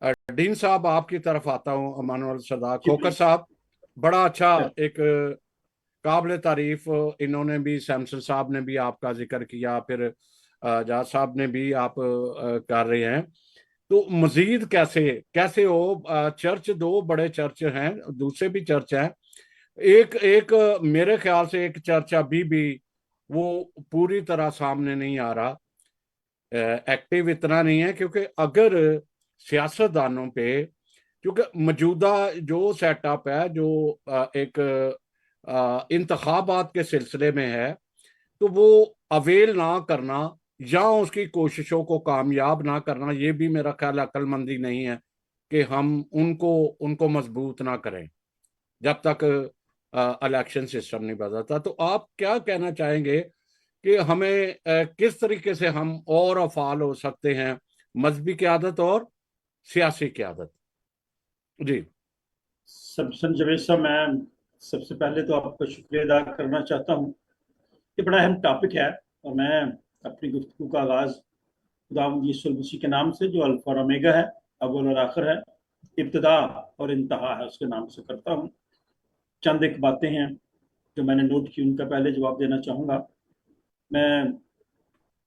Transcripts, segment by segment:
Dean साहब, आपकी तरफ आता हूँ। अमानुअल सदा जी खोकर प्लीज। साहब, बड़ा अच्छा सर। एक काबिल तारीफ। इन्होंने भी, सैमसन साहब ने भी आपका जिक्र किया, फिर जाट साहब ने भी आप कर रहे हैं। तो मजीद कैसे कैसे हो? चर्च, दो बड़े चर्च हैं, दूसरे भी चर्च हैं। एक एक मेरे ख्याल से एक चर्च अभी भी वो पूरी तरह सामने नहीं आ रहा, एक्टिव इतना नहीं है। क्योंकि अगर सियासतदानों पे, क्योंकि मौजूदा जो सेटअप है, जो एक इंतखाबात के सिलसिले में है, तो वो अवेल ना करना या उसकी कोशिशों को कामयाब ना करना, ये भी मेरा ख्याल अक्लमंदी नहीं है कि हम उनको उनको मजबूत ना करें जब तक इलेक्शन सिस्टम नहीं बदलता। तो आप क्या कहना चाहेंगे कि हमें किस तरीके से हम और अफाल हो सकते हैं, मजहबी क़यादत और सियासी क़यादत? जी। सब जवेद साहब, मैं सबसे पहले तो आपका शुक्रिया अदा करना चाहता हूँ। ये बड़ा अहम टॉपिक है और मैं अपनी गुफ्तगू का आगाज खुदावंद यीशु मसीह के नाम से, जो अल्फा और ओमेगा है, अव्वल और आखिर है, इब्तिदा और इंतहा है, उसके नाम से करता हूँ। चंद एक बातें हैं जो मैंने नोट की, उनका पहले जवाब देना चाहूँगा। मैं,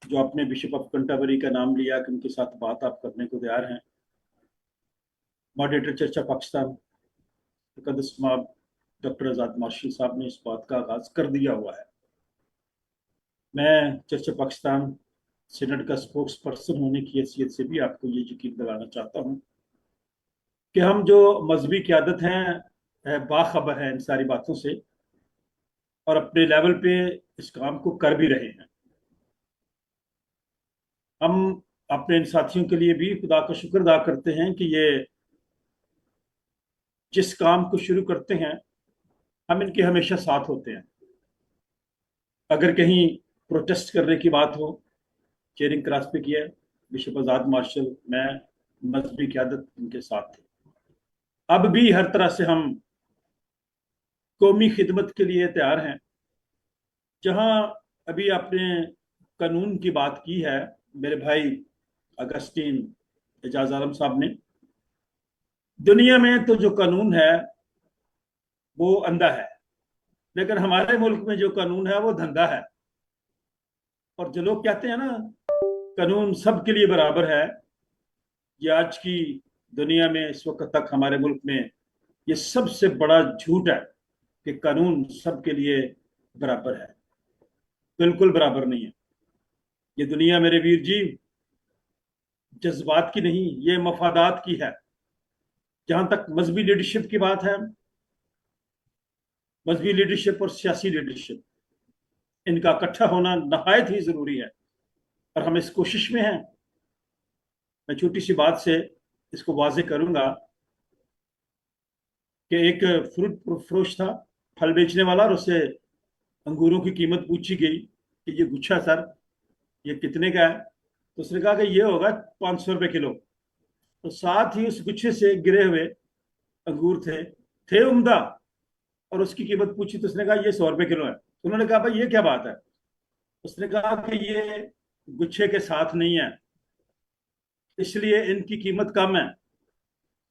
जो आपने बिशप ऑफ कंटाबरी का नाम लिया कि उनके साथ बात आप करने को तैयार हैं, मॉडरेटर चर्च ऑफ पाकिस्तान मुकद्दस जनाब डॉक्टर आजाद मार्शल साहब ने इस बात का आगाज कर दिया हुआ है। मैं चर्च ऑफ पाकिस्तान सिनड का स्पोक्स पर्सन होने की हैसियत से भी आपको ये यकीन दिलाना चाहता हूँ कि हम जो मजहबी क़यादत हैं बाखबर हैं इन सारी बातों से, और अपने लेवल पे इस काम को कर भी रहे हैं। हम अपने इन साथियों के लिए भी खुदा का शुक्र अदा करते हैं कि ये जिस काम को शुरू करते हैं, हम इनके हमेशा साथ होते हैं। अगर कहीं प्रोटेस्ट करने की बात हो, चेयरिंग क्रॉस पे किया है बिशप आजाद मार्शल, मैं, मजहबी क़यादत इनके साथ थे। अब भी हर तरह से हम कौमी खिदमत के लिए तैयार हैं। जहां अभी आपने कानून की बात की है, मेरे भाई अगस्टीन एजाज आलम साहब ने, दुनिया में तो जो कानून है वो अंधा है, लेकिन हमारे मुल्क में जो कानून है वो धंधा है। और जो लोग कहते हैं ना, कानून सबके लिए बराबर है, ये आज की दुनिया में इस वक्त तक हमारे मुल्क में ये सबसे बड़ा झूठ है कि कानून सबके लिए बराबर है। बिल्कुल बराबर नहीं है। ये दुनिया, मेरे वीर जी, जज्बात की नहीं, ये मफादात की है। जहां तक मजहबी लीडरशिप की बात है, मजहबी लीडरशिप और सियासी लीडरशिप, इनका इकट्ठा होना नहायत ही जरूरी है, और हम इस कोशिश में हैं। मैं छोटी सी बात से इसको वाजे करूंगा कि एक फ्रूट फरोश था, फल बेचने वाला, और उससे अंगूरों की कीमत पूछी गई कि ये गुच्छा सर, ये कितने का है? तो उसने कहा कि ये होगा 500 रुपये किलो। तो साथ ही उस गुच्छे से गिरे हुए अंगूर थे उम्दा, और उसकी कीमत पूछी तो उसने कहा ये 100 रुपये किलो है। तो उन्होंने कहा भाई ये क्या बात है? उसने कहा कि ये गुच्छे के साथ नहीं है, इसलिए इनकी कीमत कम है।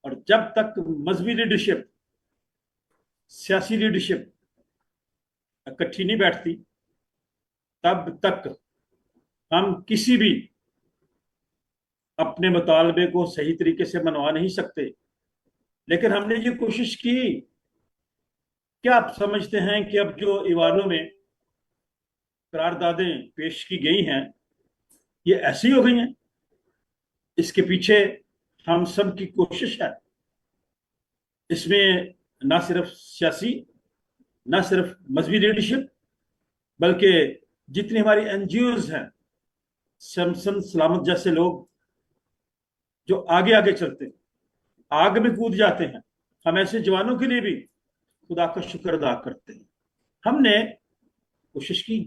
और जब तक मजहबी लीडरशिप, सियासी लीडरशिप इकट्ठी नहीं बैठती, तब तक हम किसी भी अपने मुतालबे को सही तरीके से मनवा नहीं सकते। लेकिन हमने ये कोशिश की। क्या आप समझते हैं कि अब जो ईवानों में करारदादें पेश की गई हैं, ये ऐसी हो गई हैं? इसके पीछे हम सब की कोशिश है। इसमें ना सिर्फ सियासी, ना सिर्फ मजहबी लीडरशिप, बल्कि जितनी हमारी एनजीओज हैं, शमसन सलामत जैसे लोग जो आगे आगे चलते हैं, आग में कूद जाते हैं, हम ऐसे जवानों के लिए भी खुदा का शुक्र अदा करते हैं। हमने कोशिश की।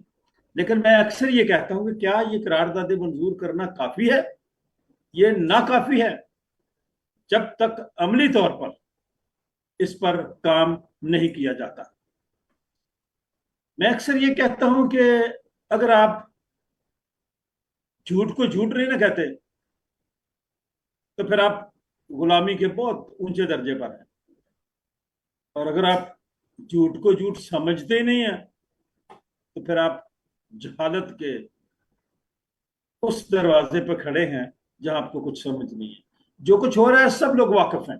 लेकिन मैं अक्सर ये कहता हूं कि क्या ये करारदादे मंजूर करना काफी है? ये नाकाफी है जब तक अमली तौर पर इस पर काम नहीं किया जाता। मैं अक्सर ये कहता हूं कि अगर आप झूठ को झूठ नहीं ना कहते, तो फिर आप गुलामी के बहुत ऊंचे दर्जे पर है। और अगर आप झूठ को झूठ समझते ही नहीं है तो फिर आप जहालत के उस दरवाजे पर खड़े हैं जहां आपको कुछ समझ नहीं है। जो कुछ हो रहा है सब लोग वाकिफ हैं।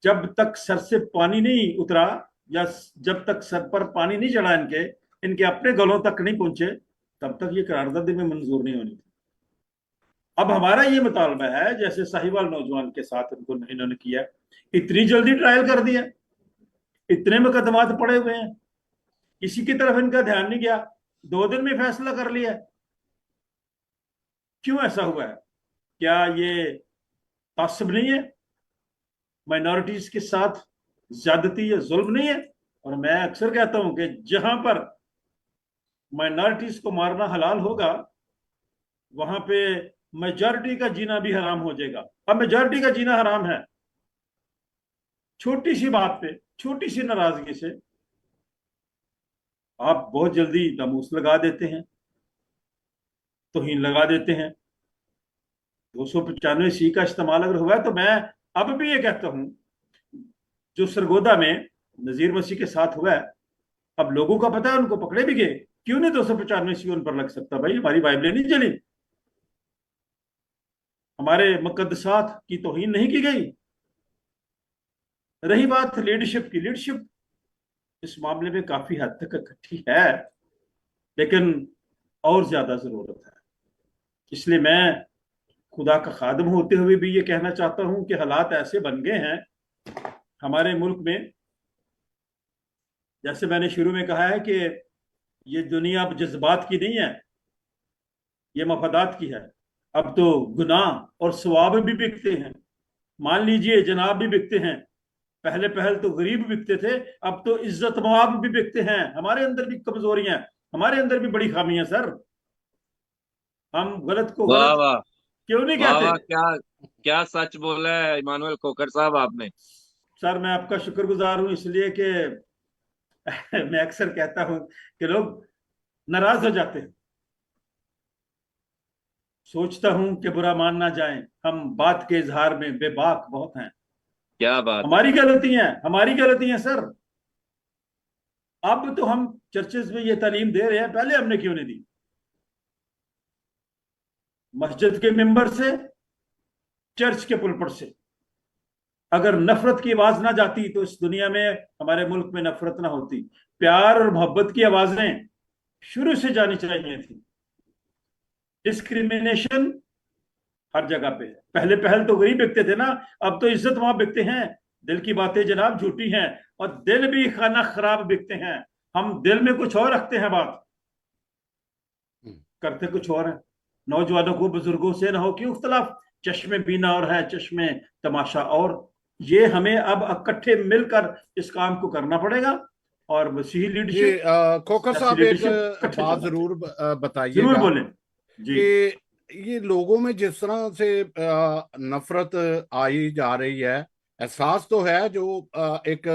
जब तक सर से पानी नहीं उतरा, या जब तक सर पर पानी नहीं चढ़ा इनके इनके अपने गलों तक नहीं पहुंचे, तब तक ये करारदाद में मंजूर नहीं होनी थी। अब हमारा ये मुतालबा है, जैसे साहिवाल नौजवान के साथ इनको इन्होंने किया, इतनी जल्दी ट्रायल कर दिया, इतने मुकदमात पड़े हुए हैं, किसी की तरफ इनका ध्यान नहीं गया, 2 दिन में फैसला कर लिया। क्यों ऐसा हुआ है? क्या ये तासब नहीं है? माइनॉरिटीज के साथ ज्यादती या जुल्म नहीं है? और मैं अक्सर कहता हूं कि जहां पर माइनॉरिटीज को मारना हलाल होगा, वहां पे मेजॉरिटी का जीना भी हराम हो जाएगा। अब मेजॉरिटी का जीना हराम है, छोटी सी बात पे, छोटी सी नाराजगी से आप बहुत जल्दी नमूस लगा देते हैं, तौहीन लगा देते हैं। 295 का इस्तेमाल अगर हुआ है तो मैं अब भी ये कहता हूं, जो सरगोदा में नजीर मसीह के साथ हुआ है, अब लोगों का पता है, उनको पकड़े भी गए। क्यों नहीं 295 उन पर लग सकता? भाई हमारी बाइबलें नहीं जली, हमारे मुकद्दसात की तौहीन नहीं की गई। रही बात लीडरशिप की, लीडरशिप इस मामले में काफी हद तक इकट्ठी है, लेकिन और ज्यादा जरूरत है। इसलिए मैं खुदा का खादम होते हुए भी ये कहना चाहता हूं कि हालात ऐसे बन गए हैं हमारे मुल्क में, जैसे मैंने शुरू में कहा है कि ये दुनिया अब जज्बात की नहीं है, ये मफादात की है। अब तो गुनाह और सवाब भी बिकते हैं। मान लीजिए जनाब भी बिकते हैं। पहले पहल तो गरीब बिकते थे, अब तो इज्जत मवाब भी बिकते हैं। हमारे अंदर भी कमजोरियां, हमारे अंदर भी बड़ी खामियां सर। हम गलत को वाह गलत वाह, क्यों नहीं वाह कहते? वाह, क्या क्या सच बोला है इमानुएल कोकर साहब आपने। सर मैं आपका शुक्रगुजार हूं, इसलिए कि मैं अक्सर कहता हूं कि लोग नाराज हो जाते हैं। सोचता हूं कि बुरा मान ना जाए, हम बात के इजहार में बेबाक बहुत हैं। क्या बात है। हमारी गलतियां, हमारी गलतियां सर। अब तो हम चर्चेज में ये तालीम दे रहे हैं, पहले हमने क्यों नहीं दी? मस्जिद के मिंबर से, चर्च के पुलपट से अगर नफरत की आवाज ना जाती तो इस दुनिया में, हमारे मुल्क में नफरत ना होती। प्यार और मोहब्बत की आवाजें शुरू से जानी चाहिए थी। डिस्क्रिमिनेशन हर जगह पे है। पहले पहल तो गरीब बिकते थे ना, अब तो इज्जत वहां बिकते हैं। दिल की बातें जनाब झूठी हैं, और दिल भी खाना खराब बिकते हैं। हम दिल में कुछ और रखते हैं बात, करते कुछ और है। नौजवानों को बुजुर्गों से ना हो क्यों इख्तलाफ, चश्मे बीना और है चश्मे तमाशा। और ये हमें अब इकट्ठे मिलकर इस काम को करना पड़ेगा, और मसीही जी लीडरशिप, खोखर सियासी साहब एक लीडरशिप इकट्ठे बात चलना जरूर चाहिए। जरूर बताइएगा बोलें जी। कि ये लोगों में जिस तरह से नफरत आई जा रही है, एहसास तो है जो एक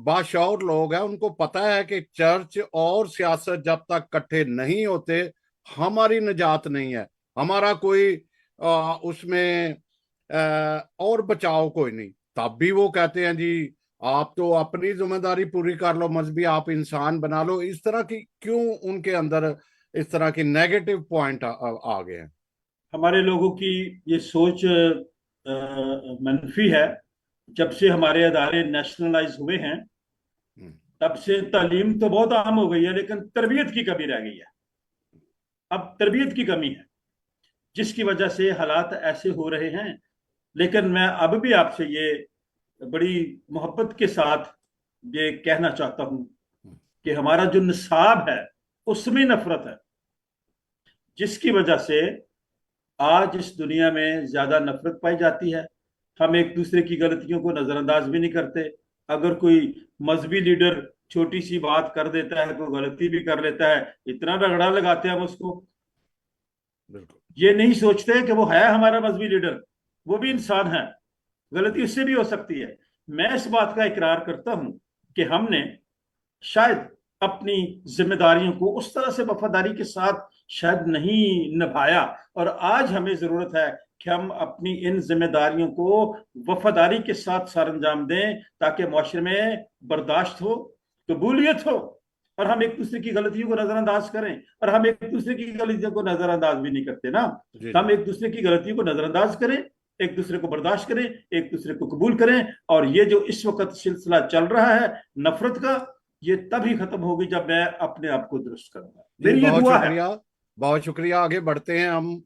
बाशऊर लोग हैं उनको पता है कि चर्च और सियासत जब तक इकट्ठे नहीं होते हमारी निजात नहीं है, हमारा कोई उसमें और बचाव कोई नहीं। तब भी वो कहते हैं जी आप तो अपनी जिम्मेदारी पूरी कर लो, मजहबी आप इंसान बना लो। इस तरह की क्यों उनके अंदर इस तरह की नेगेटिव पॉइंट आ गए हैं? हमारे लोगों की ये सोच मनफी है। जब से हमारे अदारे नेशनलाइज हुए हैं, हम्म, तब से तालीम तो बहुत आम हो गई है, लेकिन तरबियत की कमी रह गई है। अब तरबियत की कमी है, जिसकी वजह से हालात ऐसे हो रहे हैं। लेकिन मैं अब भी आपसे ये बड़ी मोहब्बत के साथ ये कहना चाहता हूं कि हमारा जो निसाब है उसमें नफरत है, जिसकी वजह से आज इस दुनिया में ज्यादा नफरत पाई जाती है। हम एक दूसरे की गलतियों को नजरअंदाज भी नहीं करते। अगर कोई मजहबी लीडर छोटी सी बात कर देता है, कोई गलती भी कर लेता है, इतना रगड़ा लगाते हैं हम उसको। बिल्कुल। ये नहीं सोचते कि वो है हमारा मजहबी लीडर, वो भी इंसान है, गलती उससे भी हो सकती है। मैं इस बात का इकरार करता हूं कि हमने शायद अपनी जिम्मेदारियों को उस तरह से वफादारी के साथ शायद नहीं निभाया, और आज हमें जरूरत है कि हम अपनी इन जिम्मेदारियों को वफादारी के साथ सरअंजाम दें, ताकि माशरे में बर्दाश्त हो, कबूलियत हो, और हम एक दूसरे की गलतियों को नजरअंदाज करें। और हम एक दूसरे की गलतियों को नजरअंदाज भी नहीं करते ना, जी हम जी। एक दूसरे की गलतियों को नजरअंदाज करें, एक दूसरे को बर्दाश्त करें, एक दूसरे को कबूल करें। और ये जो इस वक्त सिलसिला चल रहा है नफरत का, ये तभी खत्म होगी जब मैं अपने आप को दुरुस्त करूंगा। जी मेरी ये बहुत दुआ है। शुक्रिया, बहुत शुक्रिया। आगे बढ़ते हैं हम